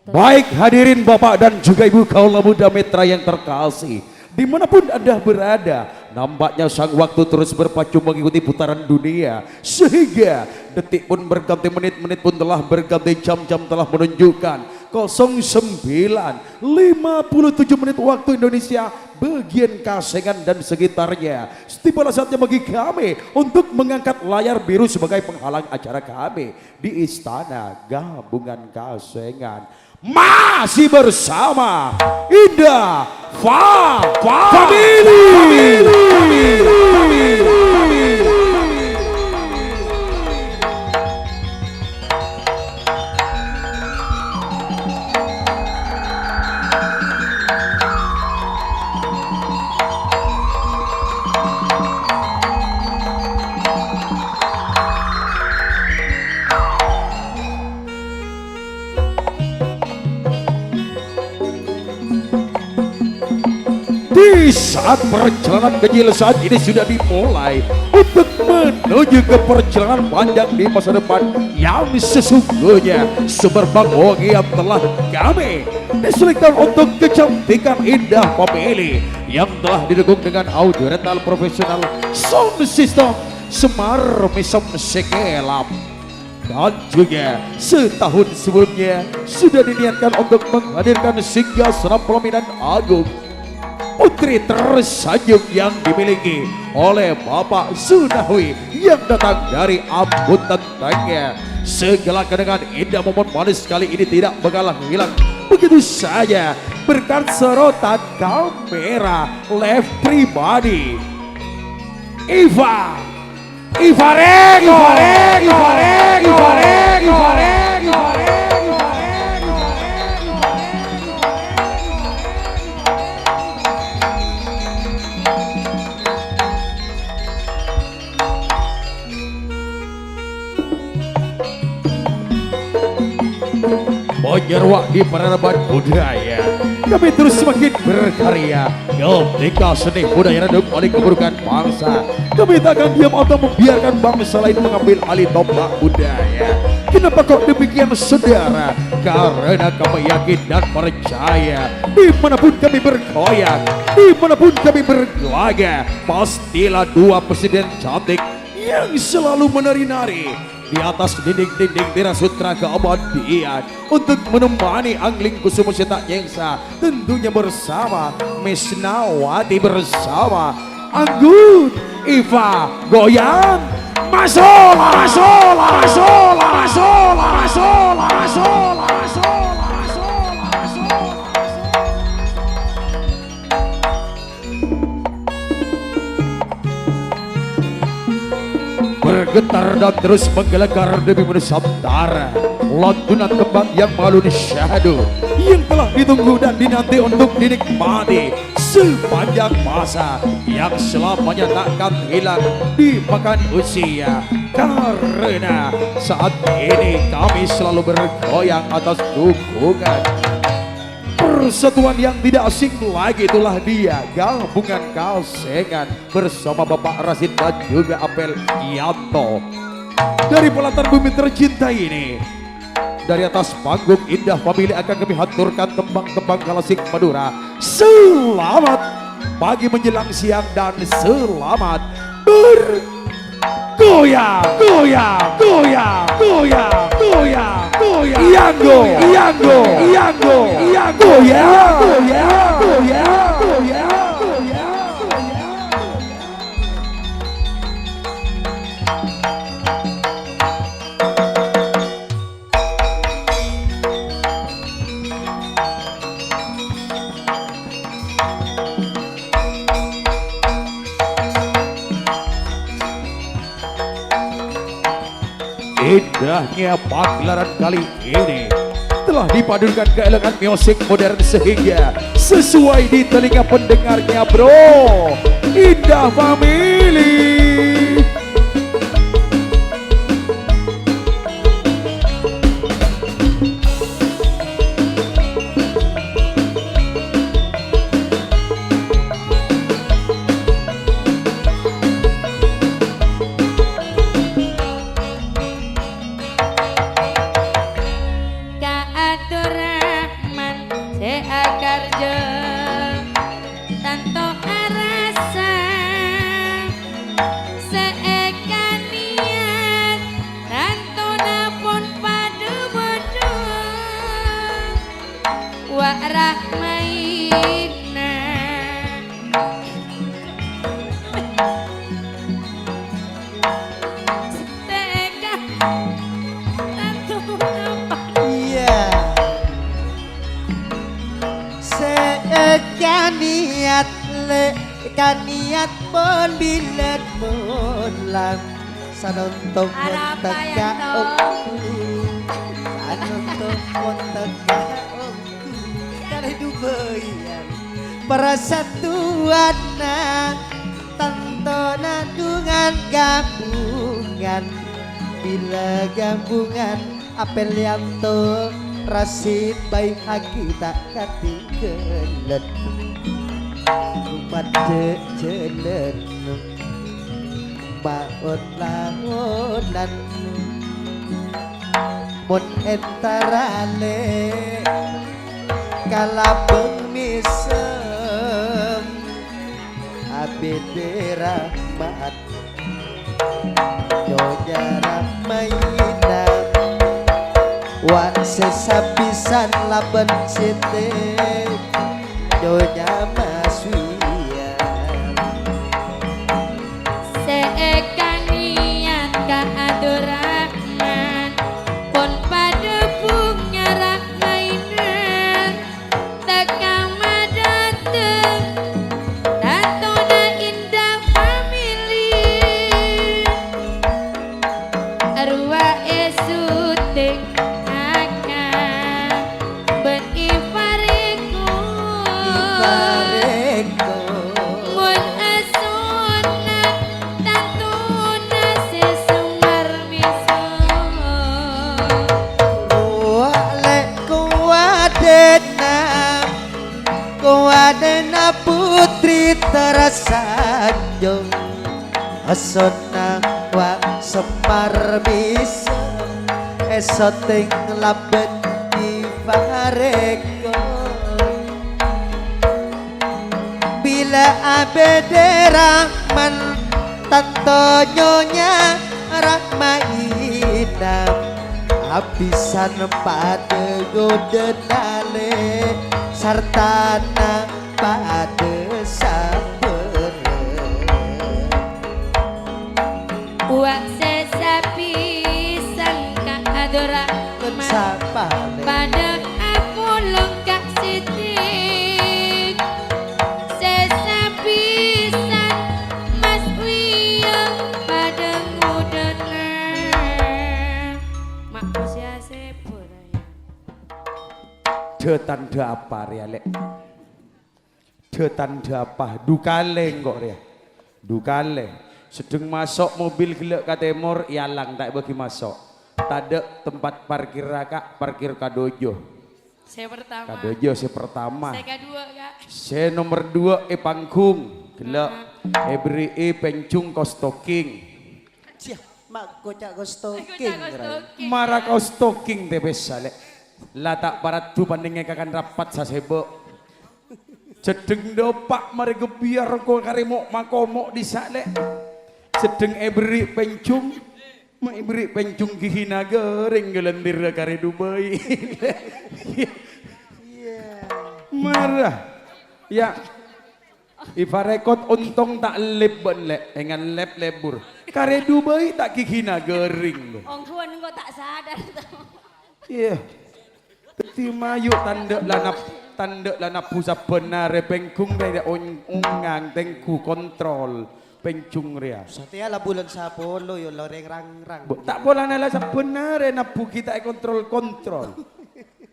Baik hadirin Bapak dan juga Ibu kaula muda Metra yang terkasih, dimanapun Anda berada, nampaknya sang waktu terus berpacu mengikuti putaran dunia, sehingga detik pun berganti, menit-menit pun telah berganti, jam-jam telah menunjukkan 09.57 menit waktu Indonesia bagian Kasengan dan sekitarnya. Tibalah saatnya bagi kami untuk mengangkat layar biru sebagai penghalang acara kami di Istana Gabungan Kasengan. Masih bersama Indah Family. Di saat perjalanan kecil saat ini sudah dimulai untuk menuju ke perjalanan panjang di masa depan yang sesungguhnya sumber hoki yang telah kami diselipkan untuk kecantikan Indah Family yang telah didukung dengan audio rental profesional sound system Semar Mesem Sekelap. Dan juga setahun sebelumnya sudah diniatkan untuk menghadirkan Singgasana Pelaminan Agung putri tersanjung yang dimiliki oleh Bapak Sunahwi yang datang dari Ambon Tentangnya. Segala kenangan indah momen manis kali ini tidak bakalan hilang begitu saja berkat sorotan kamera live pribadi Iva Rego. Menyerwak di peradaban budaya, kami terus semakin berkarya ketika seni budaya redup oleh keburukan bangsa. Kami tak akan diam atau membiarkan bangsa lain mengambil alih tombak budaya. Kenapa kok demikian saudara? Karena kami yakin dan percaya dimanapun kami bergoyang, dimanapun kami berlaga, pastilah dua presiden cantik yang selalu menari-nari di atas dinding-dinding Wirasutra keabadian untuk menemani Angling Kusumo Cetak Yengsa, tentunya bersama Misnawati, bersama Anggun, Iva, Goyang, Masola. Bergetar dan terus menggelegar demi Nusantara, lantunan kembang yang malu syahdu yang telah ditunggu dan dinanti untuk dinikmati sepanjang masa yang selamanya takkan hilang dimakan usia. Karena saat ini kami selalu bergoyang atas dukungan persatuan yang tidak asing lagi, itulah dia Gabungan Kasengan bersama Bapak Rasid dan juga Apel Yanto. Dari pelataran bumi tercinta ini, dari atas panggung Indah Family akan kami haturkan tembang-tembang klasik Madura. Selamat pagi menjelang siang dan selamat bergoyang. Indahnya pagelaran kali ini telah dipadukan keelegan musik modern sehingga sesuai di telinga pendengarnya, bro. Indah Family. Kaaturan Subarjo tanto arasa seekan niat tanto napun padu bodoh wa rahmaina seekan tanto apa Iya seekan niat kan niat pun bilet mulang sanontok pun Arapa teka ya, Tok? sanontok pun teka dari Dubayan persatuan tentona dengan gabungan bila gabungan apel yang to rasid baik haki tak ketinggalan rumah jalan baon langonan mon entarale kalabeng misem abede rahmat nyonya rahmaina wa sesapisan laben sete nyonya maswiya seekan niat ka adorahman pun pada bunga rahmainan teka madateng tatona indah family arwah esuteng akan berifareko Ibareko mun asuna tatuna sesumber miso wale kuadena putri tersanjung asona wa semar bisa esoteng labet di fareko bila abede rahman tanto nyonya rahmaina habisan pada godenale sartana pada sabar uak sesapisan ka adorahman sapale pada aku lengkap sidik sesapisan mas wiyang pada ngudenang mak usia sepur De tanda apa ya lek? De tanda apa? Dukale kok ya. Dukale. Sedang masuk mobil gelek ke timur, yalang tak bagi masuk. Tade tempat parkir kak, parkir kadojo. saya pertama Kadojo si pertama. saya kedua kak Saya nomor 2 pangkung. Gelek. Beri pencung kostoking. cia mak kocak go Aku stalking tak stalking. Marah kau stoking teh besa lek. Lah tak parat tu pandingnya kakan rapat sasebo. Sedeng dopak mari gebiar ko karemo makomo di sale. Sedeng beri pencung beri pencung gihina goreng gelendir kare Dubai. Marah. Ya. Ifarekot untung tak lep ben lek, dengan lep lebur. Kare Dubai tak gihina goreng. Ong kuan kok tak sadar tau. Iya. Ketima yuk tanda lanap pusat benar pengkung dari ungang tengku kontrol pencung ria. Satya lah bulan sapolo yo loreng rang-rang. Tak boleh nala sebenar napu kita kontrol.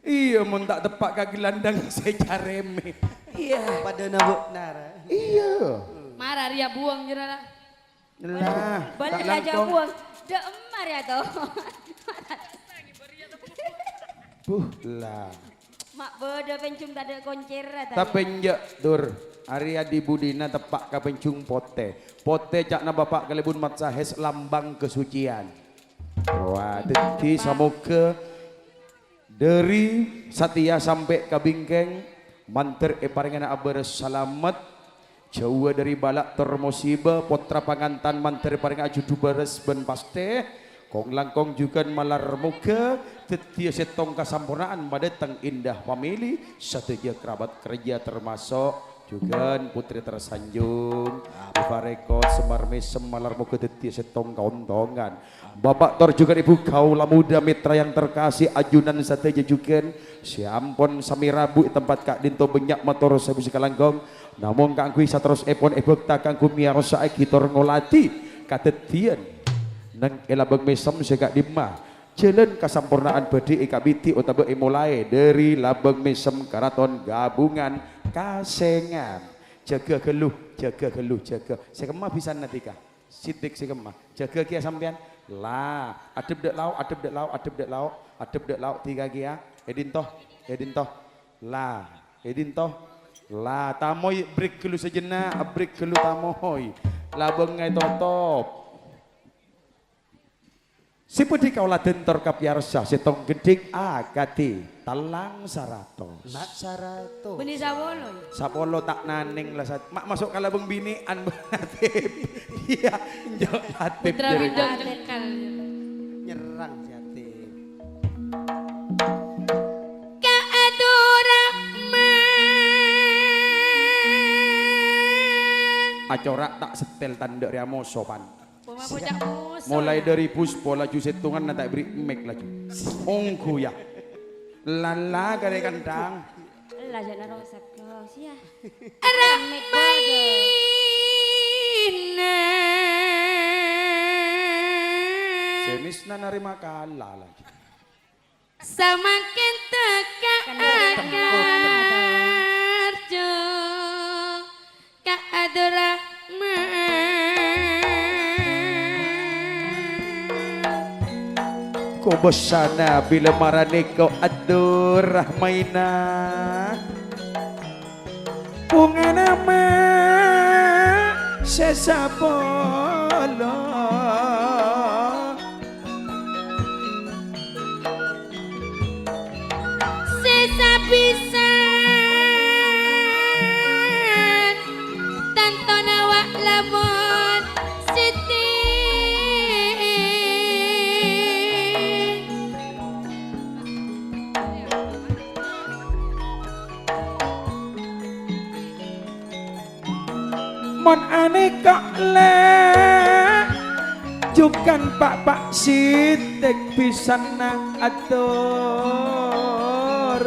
Iya mun tak tepak kaki landang saya reme. Iya. Pada nabuk nara. Iya. Marah ria buang jera lah. Lah. Balik tak aja langkong. buang. Dek emar ya toh. Lah. Mak beda pencung tak ada koncer tadi. Tak penjak tur. Arya di Budina tepak ka pencung pote. Pote cakna bapak kalebun mat sahes lambang kesucian. Wah, dadi samoga dari Satya sampai ke Bingkeng manter paringana aber salamet jauh dari balak termusibah potra pangantan manter paring ajudu beres ben paste kong langkong juga malar muka tetia setong kasampurnaan badeteng indah famili setuju kerabat kerja termasuk juga putri tersanjung Ibarekot Semar Mesem malar muka tetia setong kauntongan bapak tor juga ibu kaulah muda mitra yang terkasih ajunan sateja juga si ampon sami rabu tempat kak dinto benyak motor sabu sekalanggong namun kang kui saterus epon ebekta kang kumiaros sae kitor ngolati katetian nang elabeng mesem segak dimah jalan kasampurnaan bedi ikabiti utawa mulai dari labeng mesem karaton gabungan kasengan jaga geluh jaga sekemah bisa nanti kah sidik sekemah jaga kia sampean lah adep dek lau tiga kia edin toh lah tamoy break gelu sejenak break gelu tamoy labeng ngai totop si pedi kaulah dentor kapiarsa setong geding agati talang saratos Nak sarato. Beni Sapolo. sapolo tak naning lah mak masuk kalabeng binian berlatip iya njok latip Putra jadi bidang cengkal. Nyerang jati. acorak tak setel tanda riamo sopan Puma bocah musuh. mulai dari puspo laju setungan nanti beri mek laju ongku ya lala kare kandang Lah jana rosak kau sia. semisna narima kalah lagi Semakin teka akarjo Kak Abdurrahman ko bosana bila marane ko Abdurrahmaina bunga nama sesapolo Sesapisan Tanto nawak lamun Siti mon aneka le jukan pak sitek pisan nang atur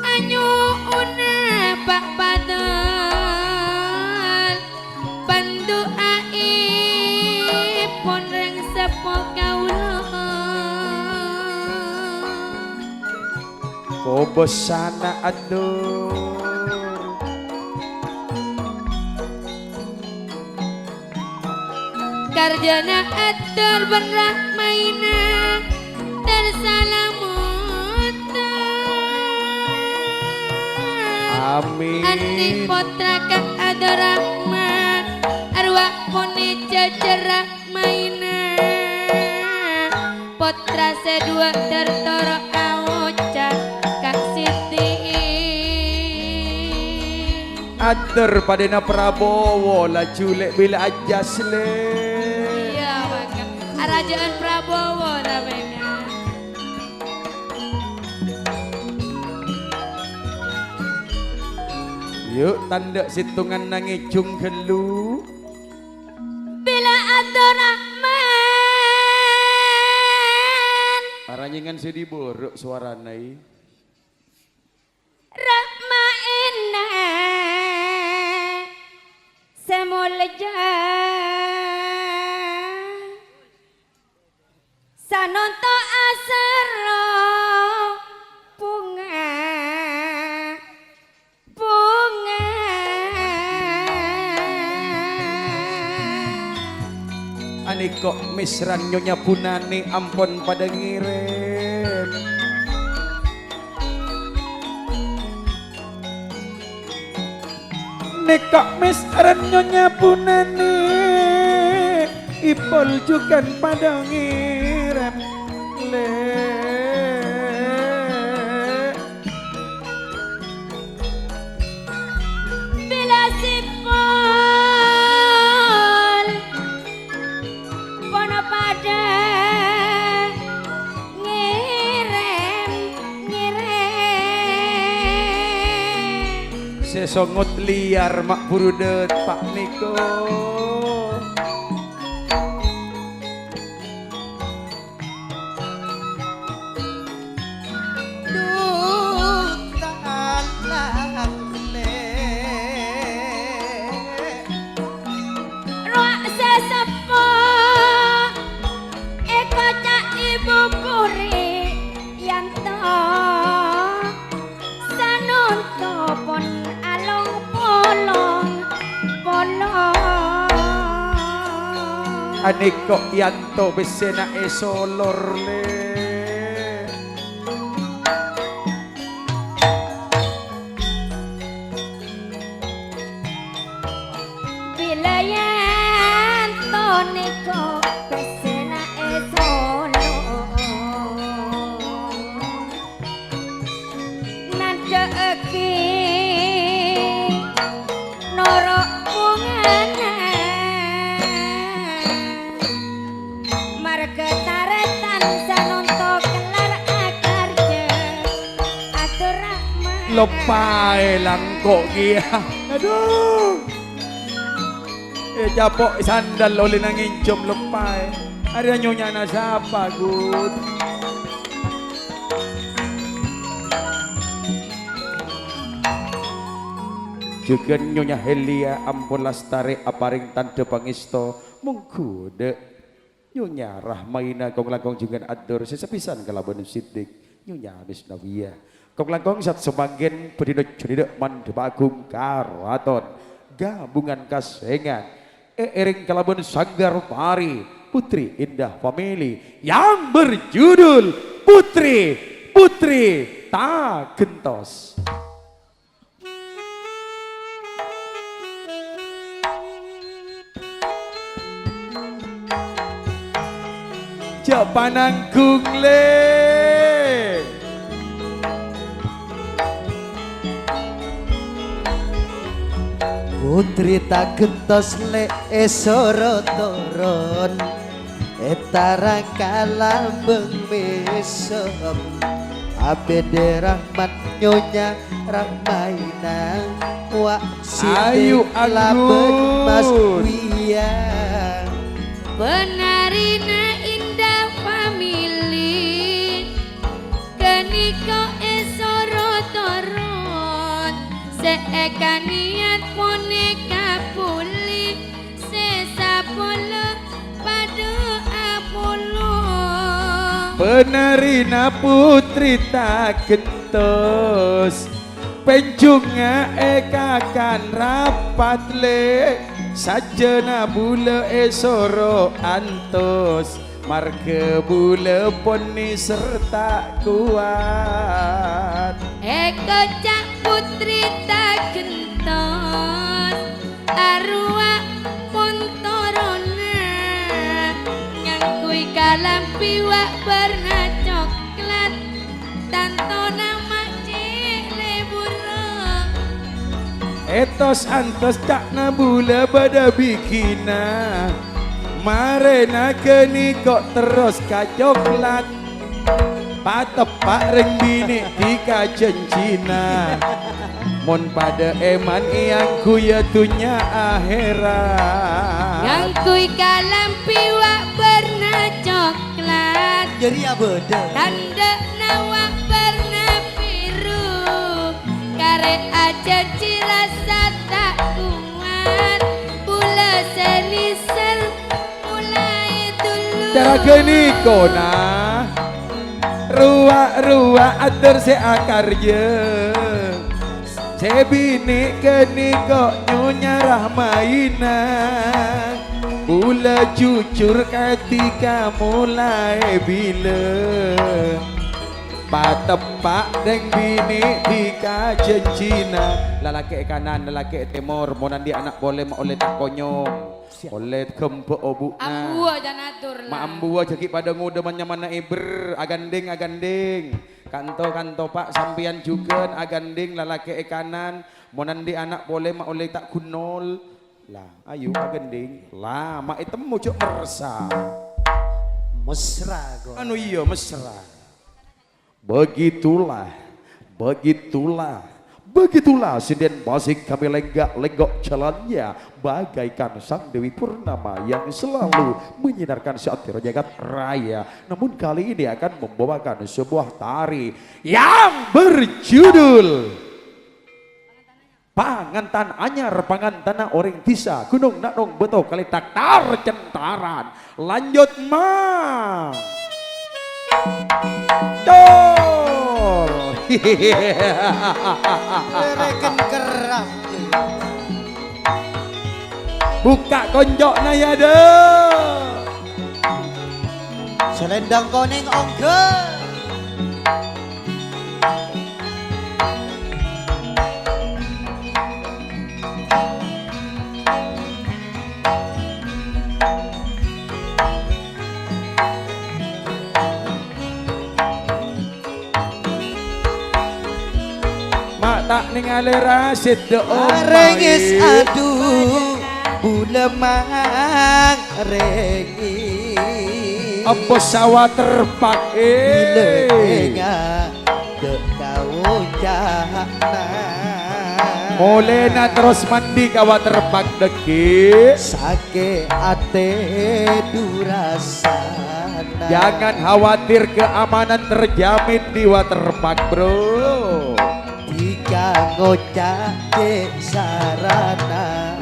Anyu una pak padal Pandu pun reng sepo kaula ko bosana adur Karjana atur berrahmaina tersalamuta amin Andi potra ka Abdurrahman arwah puni cecerah maina potra sedua tertoro aoca Kak Siti atur padena Prabowo lah julek bila ajas le iya maka Arajaan Prabowo namanya yuk tanda situngan nangijung gelu bila Abdurrahman aranyingan sedih buruk suara nai Rahma indah semulja sanonto asero bunga ani kok misran nyonya punani ampun pada ngirim nekok misran nyonya punani ipol juga pada ngirim le songot liar mak burudet Pak Niko. Ruak sesepo eko cak ibu puri yanto sanonto pon along polong polong Anik kok yanto besena esolor le. bila yanto niko pesena esolo nadeki noro bungana marga taretan sanonto kelar akarja atur rahmat Lepai langkok dia. Aduh. Japok sandal oleh nangincom lepai. Ada nyonya na siapa good. Juga nyonya Helia ampun lastare aparing tante pangisto mengkude nyonya Rahmaina kong langkong juga adur sesepisan kalaban sidik nyonya Misnawiyah kong langkong sat sebagian pedidok mande bagung karaton gabungan kasengan ering kalaban sanggar pari putri indah family yang berjudul Putri Tak Gentos. Japananggung le Putri tak gentos le esoro toron etara kalambeng besok abede rahmat nyonya Rahmaina wa Ayu sidik laben mas Agus. Wia Benarina indah family keniko esoro toron seeka niat boneka puli sesapolo padu apolo Penarina Putri Tak Gentos Pencunga ekakan rapat le Sajana bula esoro antos Marke bula poni serta kuat eko cak putri tak gentos arwah pontorona nyangkui kalampi wak warna coklat tanto nama cile buruk Etos antos tak na bula pada bikina Marena keni kok terus kacoklat Patepak reng bini di kacencina Mon pada eman yang kuya tunya akhirat nyangkui kalampi wak warna coklat jadi abede tanda nawak warna biru kare aja cirasa tak kuat pula selisel mulai dulu Cara keni kona Ruak-ruak atur se akarja Sebini keni kok nyonya Rahmaina Bula jujur ketika mulai bila Patepak deng bini di kajencina Lalaki kanan, lalaki timur Mau nanti anak boleh, mak oleh tak konyong Oleh kempe obukna ambu aja natur Ma lah ambu jaki pada nguda mana iber aganding kanto pak sampian juga aganding lalaki kanan mau nanti anak boleh mak oleh tak kunol lah ayo aganding lah mak itu mau cok merasa mesra go anu iya mesra begitulah Begitulah sinden basik kami lenggak-lenggok jalannya bagaikan sang Dewi Purnama yang selalu menyinarkan satira jagat raya. Namun kali ini akan membawakan sebuah tari yang berjudul Pangantan Anyar, Pangantana Orang Tisa, Gunung Naknong Beto Kali Taktar Centaran. Lanjut mang. Dol. Reken kerap. Buka konjok na ya deh. Selendang koneng ongke. Tak ningali rasid de Rengis aduh bulemang rengis apa sawah terpak Bilenga dek kau jahana Molena terus mandi kawa terpak deki. Sake ate durasana Jangan khawatir, keamanan terjamin di waterpark bro. Jika ngocak cek sarana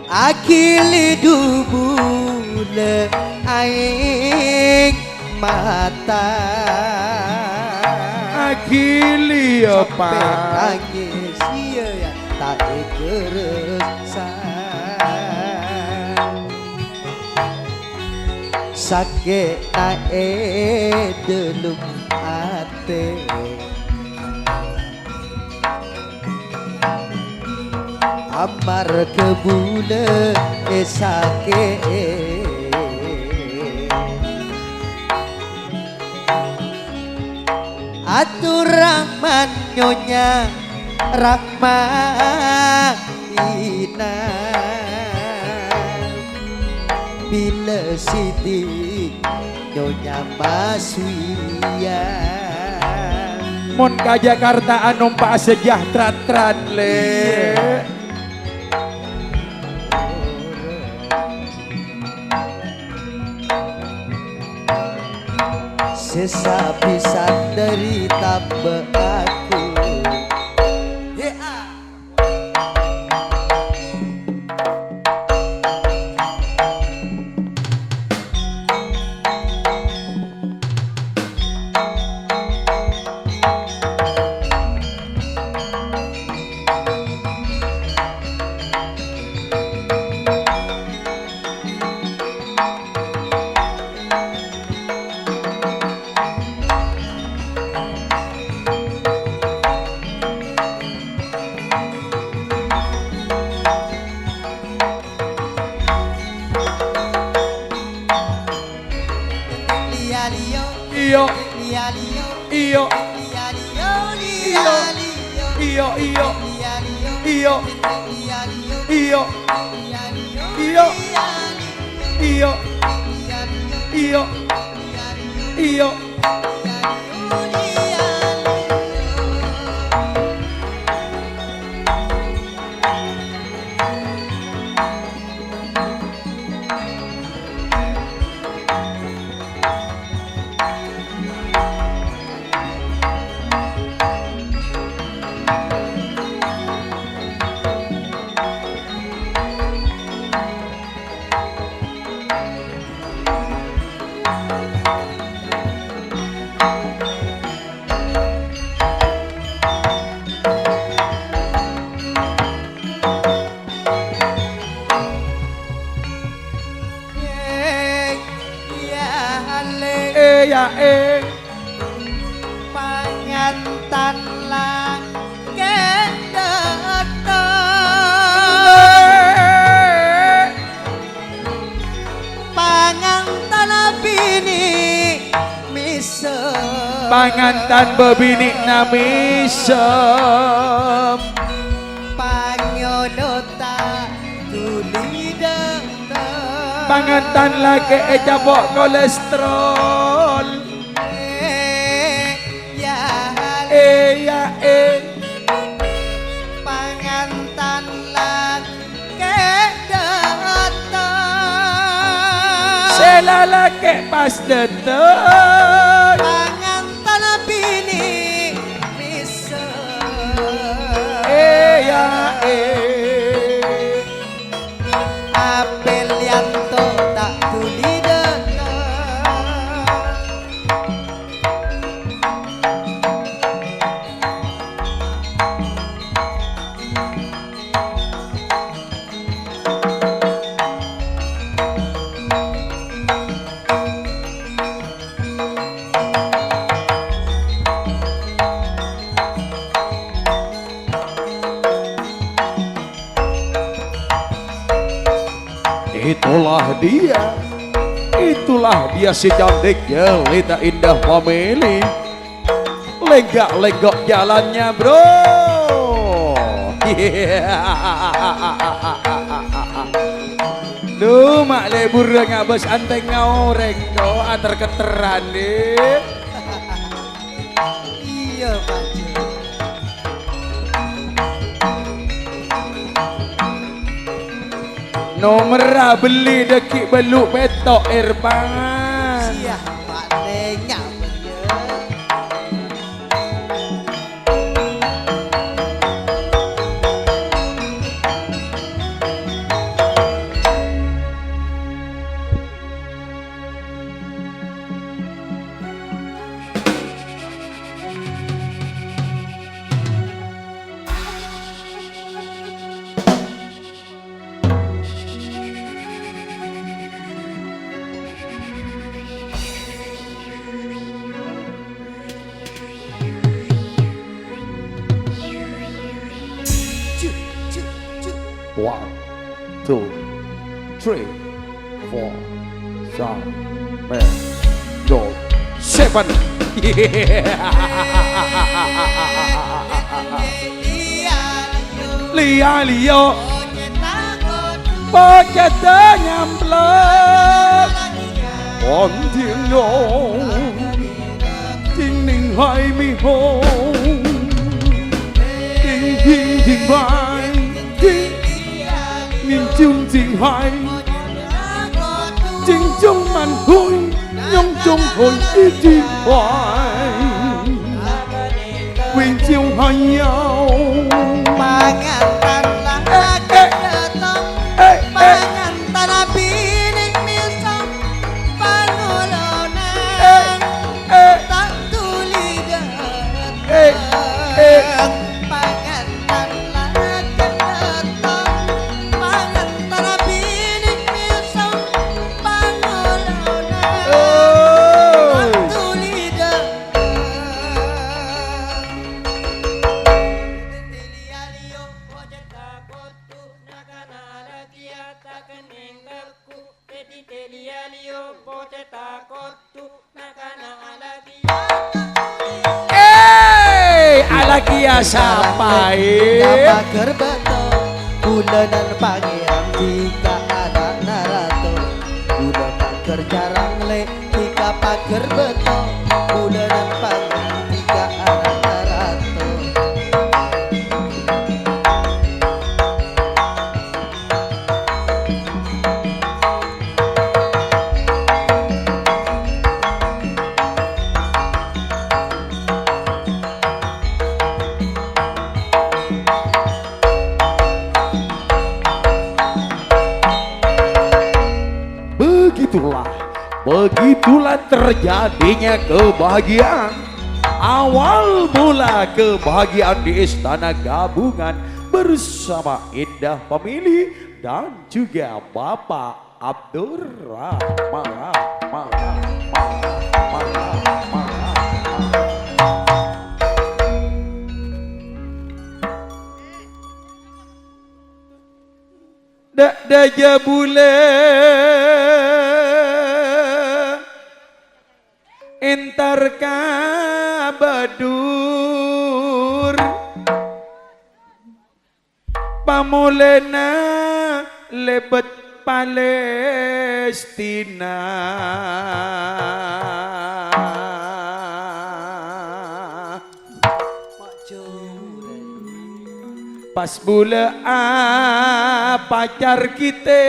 Akili dubule aing mata Akili apa? Nangis iya ya tak keresan Sake nae delum ate Amar kebule sake Atur Rahman nyonya Rahmanina Bila sidik nyonya Maswiya Mon ka Jakarta numpak sejahtera le. Sesapisan derita beaku Iyo iyo iyo iyo iyo iyo iyo iyo iyo iyo ya Pangantan lah kedata Pangantan bini misem Pangantan bebini namisem Panyodota tulidata Pangantan lagi ejabok kolesterol ya pangantan lan datang selalake pas dateng pangantan bini misa ya apel yanto tak tuli datang itulah dia si cantik jelita indah family. Lenggak-lenggok jalannya bro. Duh mak lebur ngabes anteng ngoreng kau antar keteran deh. iya Pak Jo. Nomor beli dekik beluk betok Irfan. Siah Pak Nenya bener. One, two, three, four, five, go, seven. Lia Lio, pakai nyamplak, on tiếng nổ, tiếng ninh hai mi hồng, tiếng thiên thiên vai, tiếng nhìn chung tình hai, chính trong màn hôi, nhông trong hồn ý thiên hoài, quên chiều hai nhau. Pangantan lang datang pangantan bining misang panulunan tak tuli datang pangantan lang datang pangantan bining misang panulunan tak tuli datang Alakia sampai pager beto bulanan pangeran tiga anak narato udah pager jarang le tiga pager beto bulanan pangeran tiga anak narato Begitulah terjadinya kebahagiaan. Awal mula kebahagiaan di Istana Gabungan bersama Indah Family dan juga Bapak Abdurrahman. Dak daja bulan entar kabadur pamulena lebet Palestina pas bule pacar kita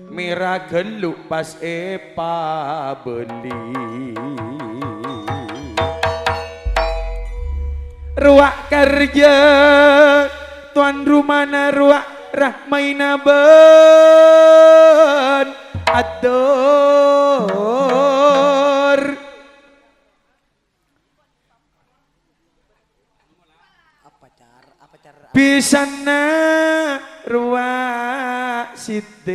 mira geluk pas epa beli ruak kerja tuan rumah ruak rahmaina ben ador Apa cara? pisana ruak sidik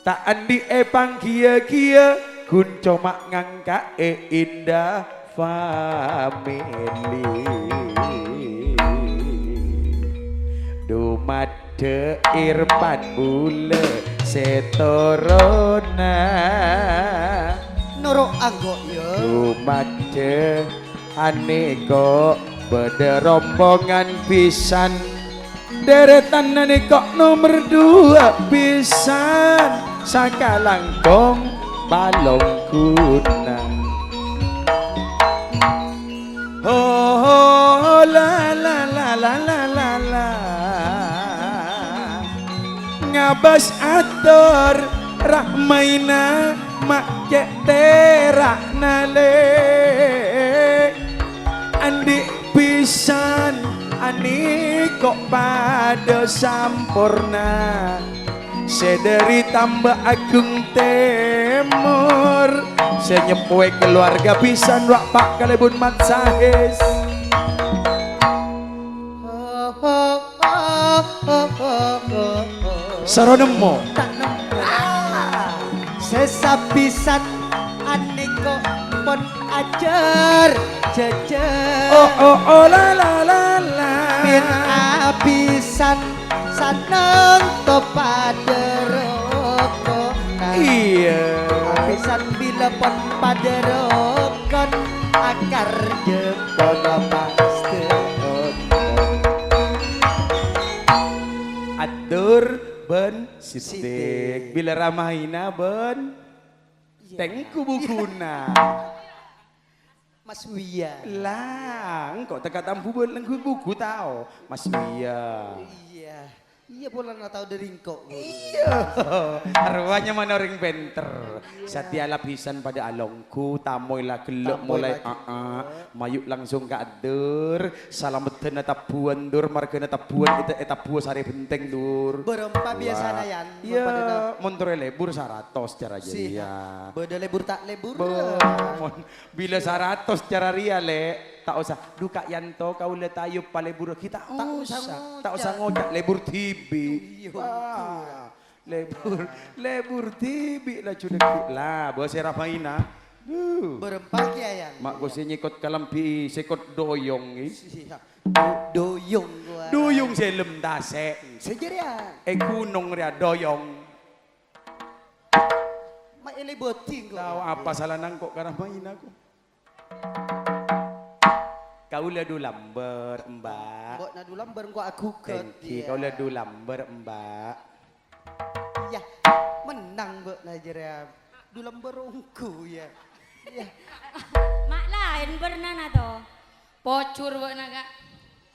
tak andi epang kia-kia kun coma ngangka indah family dumade irpan bule setorona Noro anggo ya. dumade aneko beda rombongan pisan deretan aneko nomor 2 pisan sakalangkong balong kunang oh la la la la la la la ngabas atur rahmaina mak cek terak nale andi pisan ani kok pada sampurna sederi tambah agung temur senyepue keluarga pisan wak pak kalebun mat sahes saronemo Sesapisan aneko pon ajar jejer oh la la la la min apisan saneng to paderokon iya apisan bila pon paderokon akar jepon pasti atur ben sidik bila ramahina ben tengku bukuna Mas Wia lah kok teka tampu ben lengku buku tau Mas Wia iya bola na tahu dari kok iya arwahnya mana orang benter setia lapisan pada alongku tamoy lah gelok mulai mayuk langsung ke adur salametan tapuan dur margana tapuan eta buah sari benteng dur berempat biasa nayan iya montore lebur 100 cara jadi ya beda lebur tak lebur bila 100 cara ria le tak usah duka yanto kau le tayo palebur kita tak usah ngocak lebur tibi lebur tibi lah cudek lah bawa serapmaina berempat ya yan mak gue nyikot kalampi sekot doyong doyong gua doyong selem dase sejerian gunung ria doyong mak ele boting gua tahu apa salah nangkok karamaina ko kau ledu lamber mbak mbok na dulam bareng gua aku tengki kau ledu lamber mbak ya menang mbok na jera dulam berungku ya ya Mak lain bernana to. Pocur buat naga.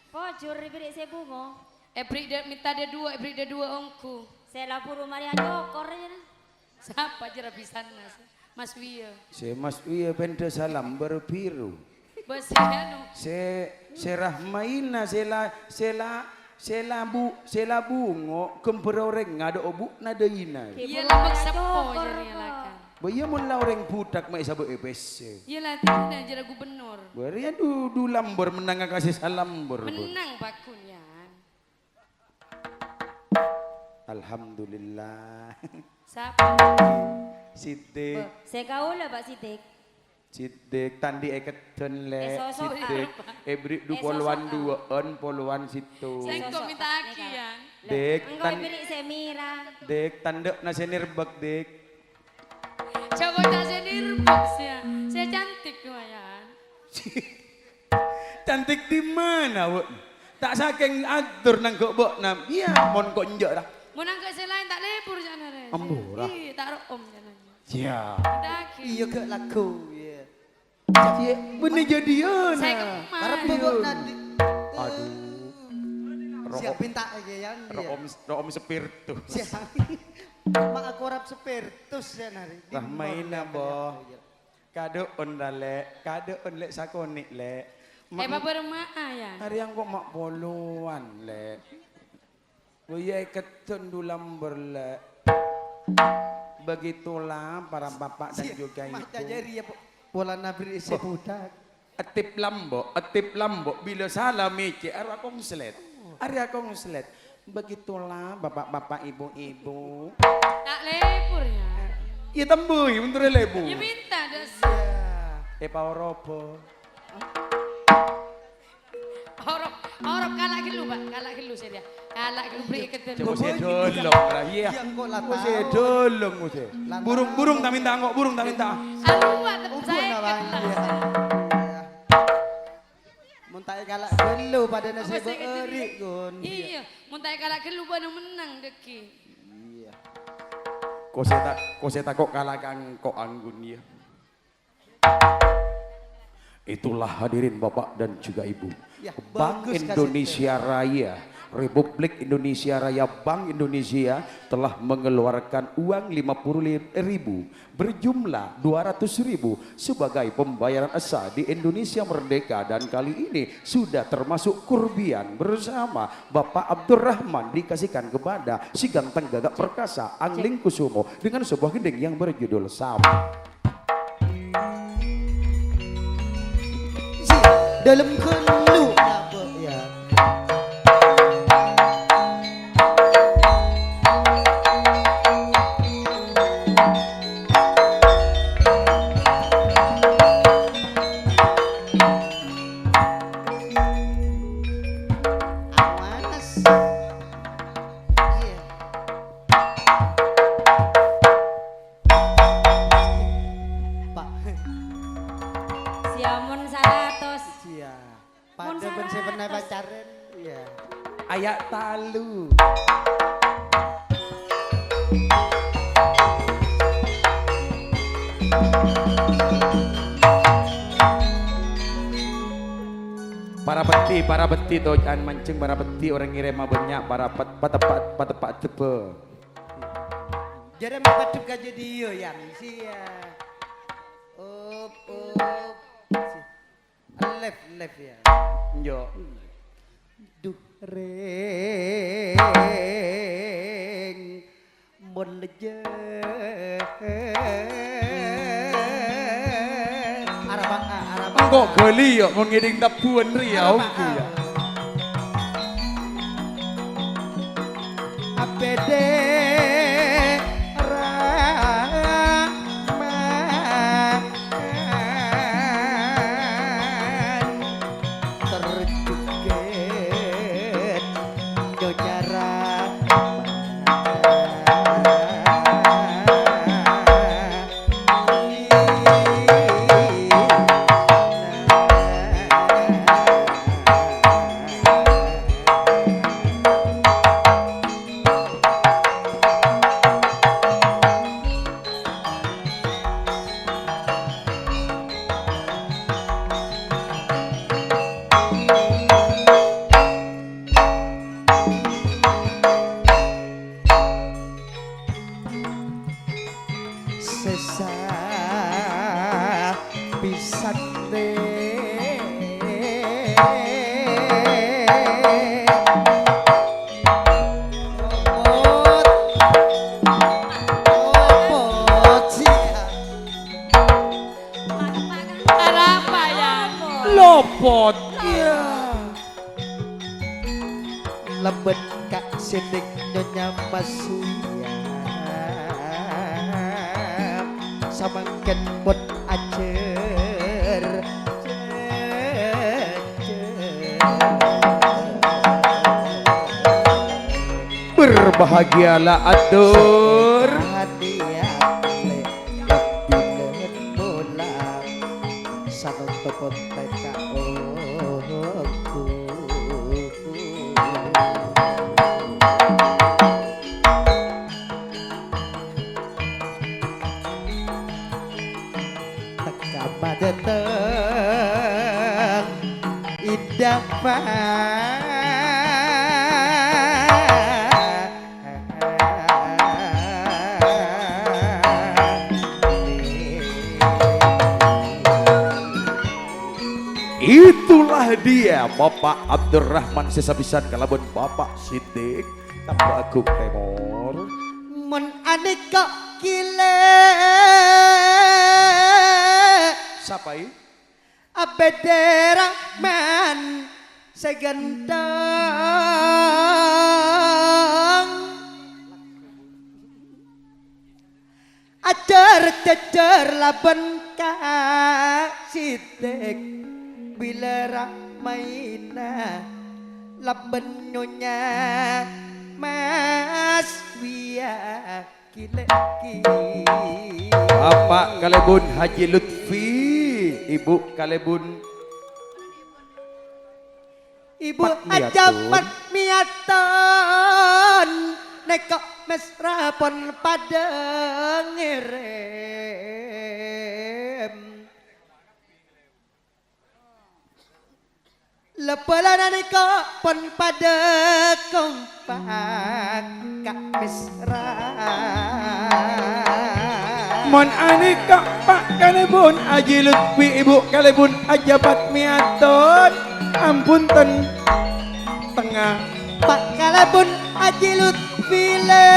Pojur ibrik saya bungo. Ebrik dia minta dia 2, ebrik dia 2 ongku. Saya lapuru Maria Jokor ya. Siapa jera pisan Mas Wia. se mas uya pente salam berbiru Bos anu. se rahmaina sela bungo kemperoreng ngado obuk nadaina Iya lah maksa po jera lakan. baya mun laureng budak mai sabu EPS Iya lah tidak jera gubernur. bari du lamber menang kasih salam Menang bakun ya. alhamdulillah Siapa? sidik Saya kaula Pak Sidik. sidik tandi eketen le sosok sidik ebrik du poluan duaan poluan situ Saya kok minta aki ya. dek Engkau ibrik saya Mira. dek tanduk nasi nirbak dek Coba tak saya dirbaks ya. Saya cantik lumayan. cantik di mana bu tak saking atur nang kok bok nam iya mon kok njok dah Mau nangkep saya lain tak lebur jangan ada. Ambur lah. Iya tak om jangan. ya Minta aki. iya ke laku ya Bener jadian. Saya Karep kemana? kok nanti. Aduh. Siap minta aja yang dia. Om spiritus. Siap. Mak aku rap spiritus ya nari. Rahmaina boh. Kado on lek, kado on lek sakonik lek. Bapak bermaa ya. Hari yang kok mak poluan lek. Wiyai ketun dulam berlek. Begitulah para bapak dan juga Mak ibu. jadi ya pola nabri isi budak. Atip lambo, bila salah mikir, hari aku ngeslet. Begitulah bapak-bapak ibu-ibu. Tak lepur ya. Iya tembui, untuk lebu. Ya minta dasar. Oropo. Orang kalak gilu pak, kalak gilu saya dia. Kalak gilu beri ketemu. Coba saya dolong lah, iya. Yang kok lah Saya tahu. dolong saya. Burung tak minta kok, burung tak minta. Aluat Ubun saya lah bang. kenal. Iya. Muntai kalak dulu pada nasi Apa saya beeri kecil? gun. Iya, muntai kalak gilu pada menang deki. Iya. Kok saya takut kalahkan kok anggun ya. Itulah hadirin Bapak dan juga Ibu. Ya, Bank bagus Indonesia Raya, Republik Indonesia Raya, Bank Indonesia telah mengeluarkan uang 50.000 berjumlah 200.000 sebagai pembayaran asa di Indonesia Merdeka, dan kali ini sudah termasuk kurbian bersama Bapak Abdurrahman dikasihkan kepada si ganteng gagak perkasa Angling Kusumo dengan sebuah gending yang berjudul Sam. Dalam kelu apa ya. Awas. Iya. Pak. Siamun 100. Iya. Mun Pada ben saya pernah 100. pacaran. Iya. Ayak talu. Para beti to jangan mancing para beti orang ngirim banyak para patepat tepe. Jadi mau padup kaja dia yang sia. Up. Left ya. Yo. Duh reng mon leje. Araba. Kok geli yo ngiding tabuan riau ku ya. APD Rahman terjuget Nyonya Sesa pisan Apa ya? Lopot. Iya. lembet kak sidik nyonya masuya samangken bot acer Berbahagialah atur. hadiah lebih bola sangat tepot TKO teka pada Itulah dia Bapak Abdurrahman Sesabisan kalaban Bapak Sidik Tambah Agung Temor. Mun aneka kile Sapai Abede Rahman segentang ajar cecer laban Sidik bila Rahmaina laban nyonya Mas Wia Kileki. Bapak Kalebun Haji Lutfi, Ibu Kalebun Ibu Patmiatun. aja Patmiatun nekok mesra pon pada ngirim lepelan nekok pon pada kompak kak mesra. Mon aneka Pak Kalebun Haji Lutfi, Ibu Kalebun Aja Patmiatun. Ampun tengah Pak Kalebun Haji Lutfi le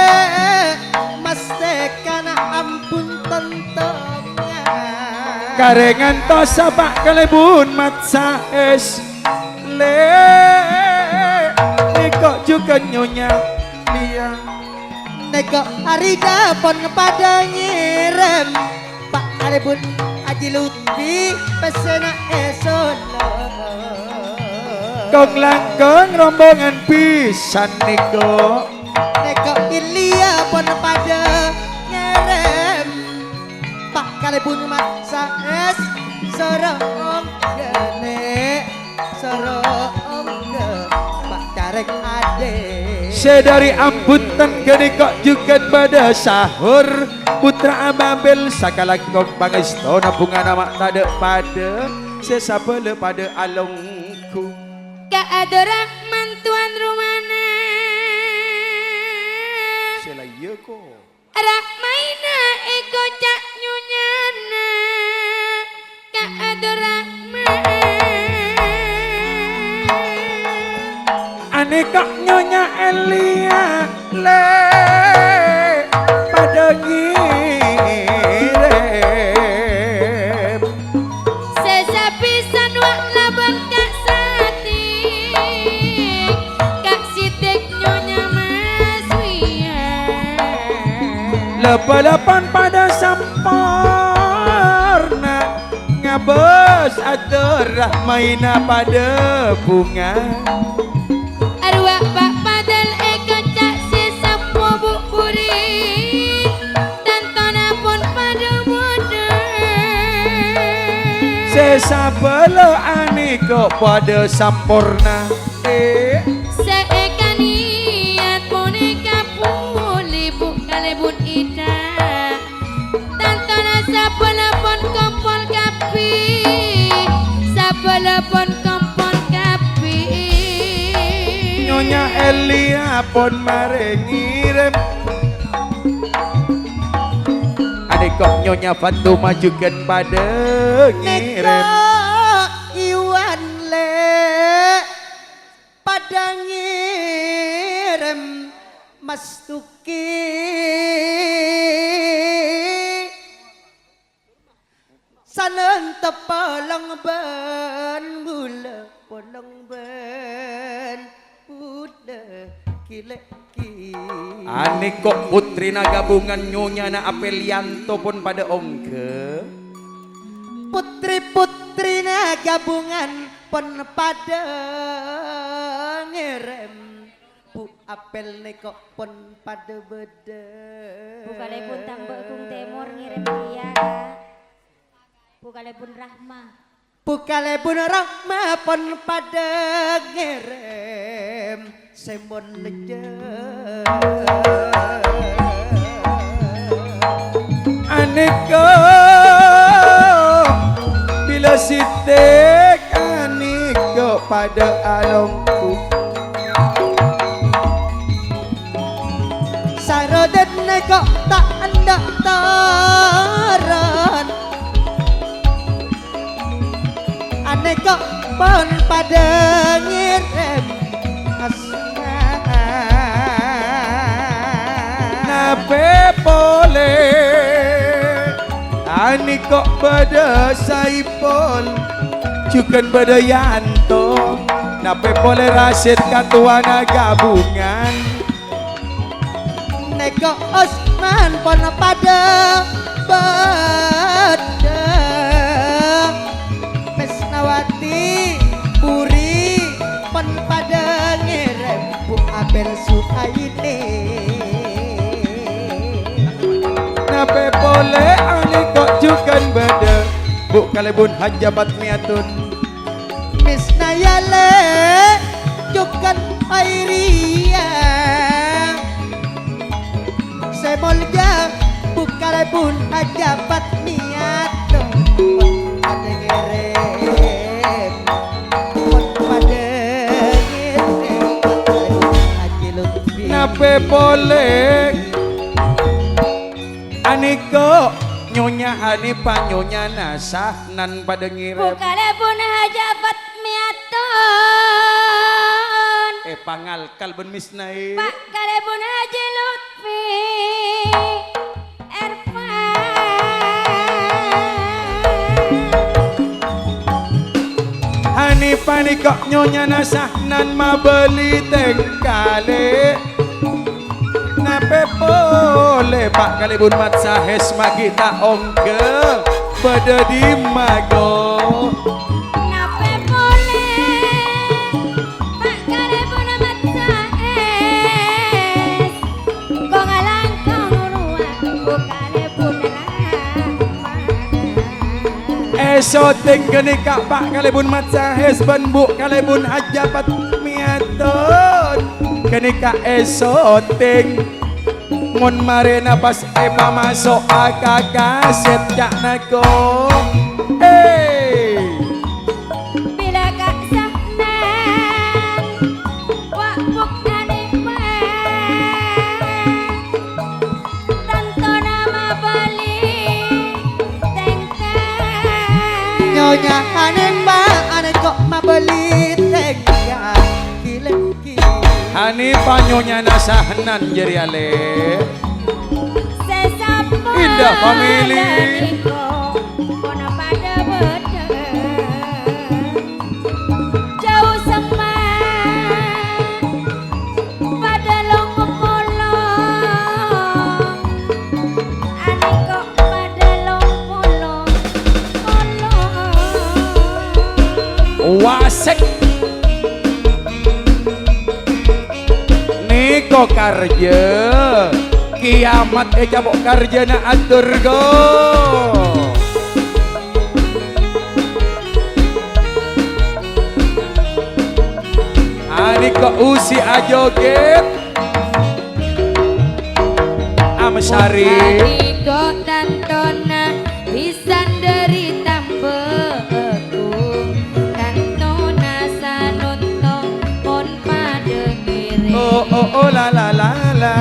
Mas Tekana ampun tentengnya karengan tosa Pak Kalebun matsa es le kok juga nyonya dia Nego Arida pon pada ngirim Pak Kalebun Haji Lutfi pesena esono kong langkong rombongan pisan niko Nego Ilya pon pada ngirim Pak Kalebun maksa es sorong gene sorong ge Pak Carek ade sedari ampunten gede kok juga pada sahur putra Ababel sakala kong pangestona bunga nama tade pada sesapele pada alongku Kak ada Rahman tuan rumana sela iya kok Rahmaina eko cak nyunyana Kak ada Rahman aneka nyonya Elia le pada ngirim sesapisan wak laban Kak Sati Kak Sidik nyonya Mas Wia lepa-lepan pada sampurna ngabes atur Rahmaina pada bunga arwah Pak Padal eko cak sesapu bukuri tantona pun pada muda sesabelo aneka pada sampurna seeka niat boneka puli bu Kalebun ida tantona sapelepon kompol kapi sapelepon kompol kapi nyonya Elia pun mare ngirim aneka nyonya Fatuma juga pada Nego ngirim Iwan le pada ngirim Mas Tuki sanen tepeleng ben gula poleng ben udah kileki aneka putrina gabungan nyonya na Apelianto pun pada ongke putri-putri na gabungan pon pada ngirim Bu Apel neko pon pada beda Bu Kalebun Tambah Agung Temor ngirim dia Kak. Bu Kalebun Rahma Bu Kalebun Rahma pon pada ngirim sembon leje aneka bila sitek aneka pada alongku saroden kok tak hendak taran aneh kok pon pada ngirim nape boleh ani kok pada saipol juga pada yanto nape boleh Rasid katuana gabungan neko Osman pon pada beda Mesnawati Puri pon pada ngirim Bu Abel Suhaini nape boleh ani kok juga beda Bu kalebun hajabat miatun Misnayale juga airia semolja bukalebun hajabat miatun pada ngirim pada ngirim Haji Lutfi nape boleh Aniko nyonya Hanifah nyonya Nasah nan pada ngirim Bukalebun hajabat miaton pangal kalben misnai Pak kalebun Haji Lutfi Erfan Hanifah nikok nyonya Nasah nan mabeli tengkale nape boleh Pak kalibun mat sahes magita ongke pada di mago nape boleh Pak kalebun amat saes kok ngalangkong ruang Bu kalebun rahmat esoting kenika Pak kalibun mat sahes ban Bu kalibun hajabat miaton kenika esoting mun marena pas ema masuk akaset cak nako bila kak sahnan wak buk Hanifah tanto nama bali tengkang nyonya Hanifah aneh kok mabeli tengah kilengki Hanifah nyonya Nasah nan jeri ale Sesapa Indah family. daniko Kona pada beda Jauh sama Pada longo polong Aniko pada longo polong wasek niko karja kiamat cabok karja na atur go niko usi ajoget amsari Niko tantona bisa dari tambeku tantona sanuntong pon pada ngiring oh la la la la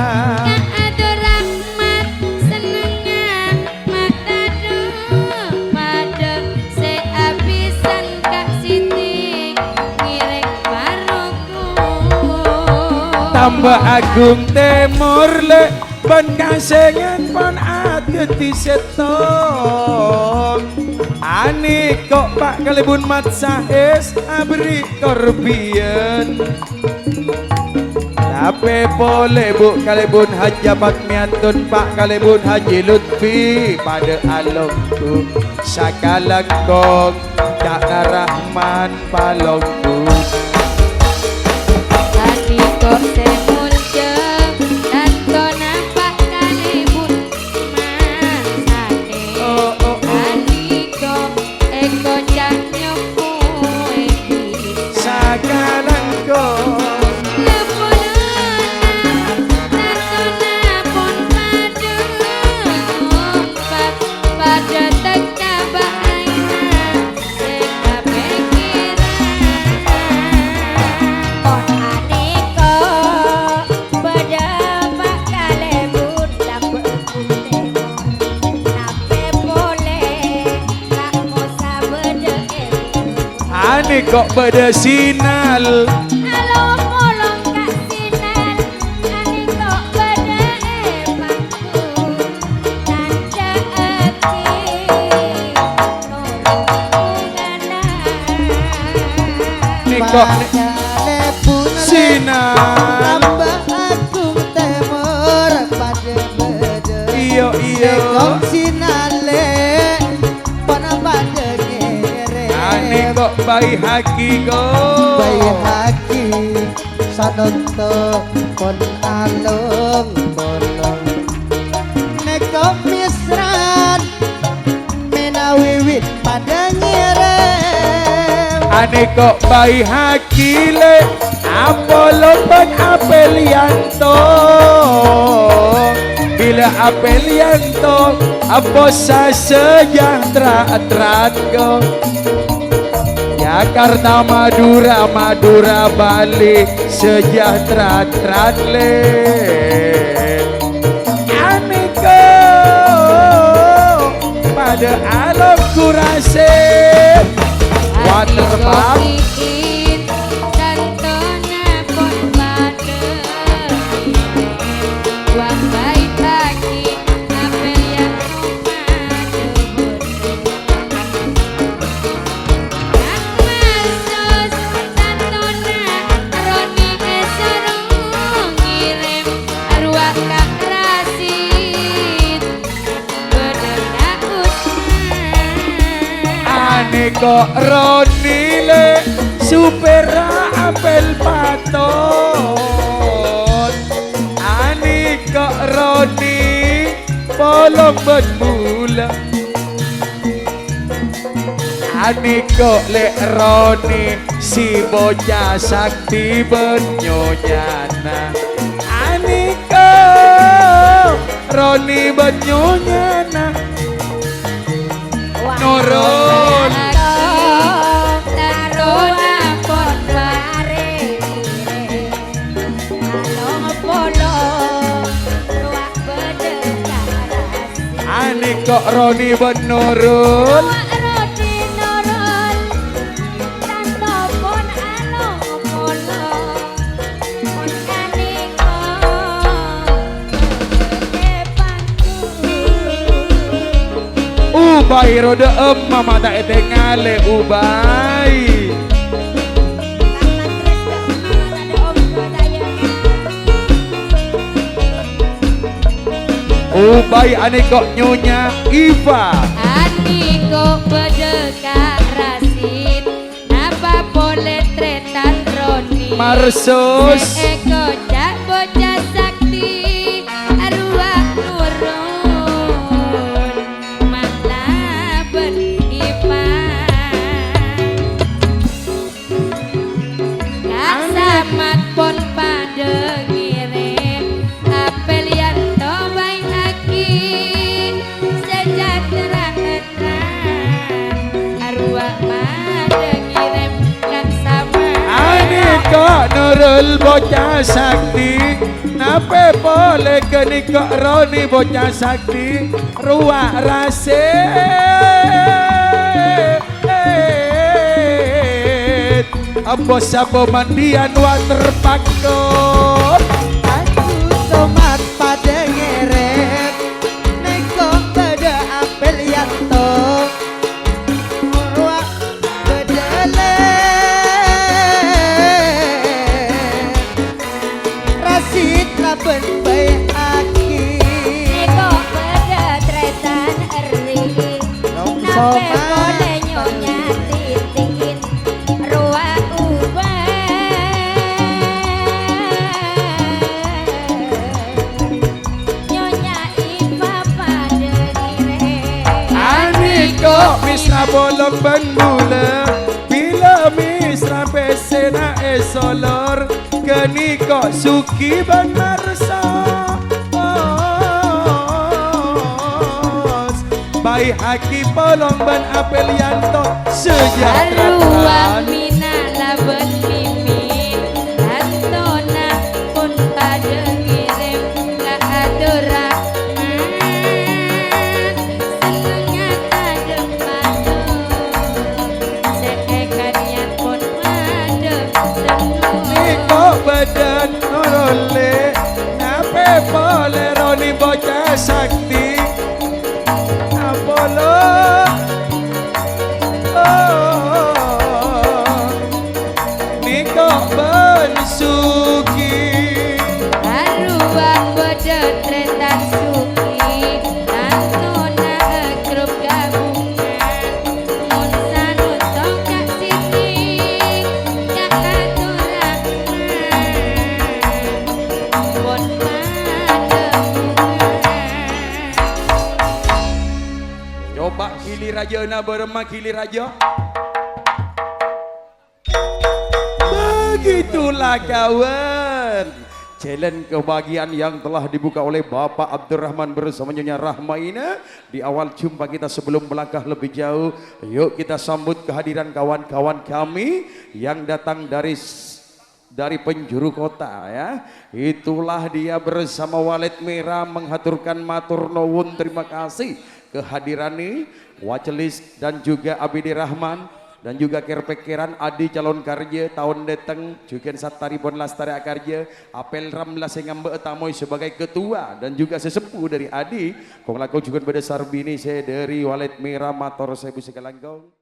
Kak ada rahmat senengnya mata pada seabisan Kak Siti ngiring baroku tambah agung temur le ban kasengan pan ageti setong ani kok Pak kalibun mat saes abri korbian tapi boleh Bu kalibun hajabat miatun Pak kalibun Haji Lutfi pada alongku sakalangkong Cak Rahman palongku Tadi kok semul jeng tanto nampak kalibun masane Tadi kok eko janyo kue sakalangkong pada teka bahaya seka pikiran Ani kok beda sinal Halo molong kak sinan Ani kok beda emangku Tanda Ni kok sinal tambah agung temur pada beda Iyo iyo Nekong sinale Pana pada ngere Ani kok bayi haki kok Bayi haki Sanoto pon alung bolong Nekong misran Menawiwit pada ngere Ani kok bayi haki le Apollo pun Apelianto Bila Apelianto Apa sejahtera Atratko Jakarta Madura Madura Bali Sejahtera Atratle Ani kok pada alam kurasih Waterpark kok Roni le supera apel paton Ani kok Roni polong bermula Ani kok le Roni si bocah sakti bernyonyana Ani kok Roni bernyonyana Nurul Ani kok Roni benurul Rodi norol Tanto pon alo polo Pon kaniko Ubay rode mama tak etengale ubay Ubay ani kok nyonya Iva Ani kok berdeka rasid Apa boleh tretan Roni Marsus Eko cak bocah sakti Arwah nurun Malah beriman Kak samat pon pada ngirim Apel yang tobai haki Sejahtera tenang Arwah pada ngirim Kak samat Ani kok Nurul bocah sakti Nape boleh keni kok Roni bocah sakti Ruak rasit Apa sabo mandian waterpark kok Aku tomat pada ngeret Nekong pada apel yang to Ruak bedele Rasid laben baik aki Eko beda tretan eri Nong Nape somat boleh nyonya titin Ruah Nyonya Iva pada ngire Ani kok misra bolong bendula Bila misra pesena esolor Keni kok suki ban marsa Bayi haki polong ban apel yanto Sejahtera Arwah mina laben mimin Antona pun pada ngirim Kak adora Senengnya tajam padu Seekanian pun Sakti Apollo Niko Bensuki Arwah bodo tretan suki Nantona grup gabungan Mun sanut tongkak sini Gak aturan Bon pademungan Coba kili raja na berema kili raja Begitulah kawan challenge kebahagiaan yang telah dibuka oleh Bapak Abdurrahman bersama Nyonya Rahmaina. Di awal jumpa kita sebelum melangkah lebih jauh, yuk kita sambut kehadiran kawan-kawan kami yang datang dari penjuru kota ya. Itulah dia bersama Walet Merah menghaturkan matur nuwun terima kasih kehadiran ini Wacelis dan juga Abidi Rahman dan juga kerpekeran Adi calon karya tahun datang juga Satari Bon Lastari Akarja apel Ramla Sengambe Tamoy sebagai ketua dan juga sesepuh dari Adi kong laku juga pada Sarbini saya dari Walet Merah Mator saya bisa kelanggong.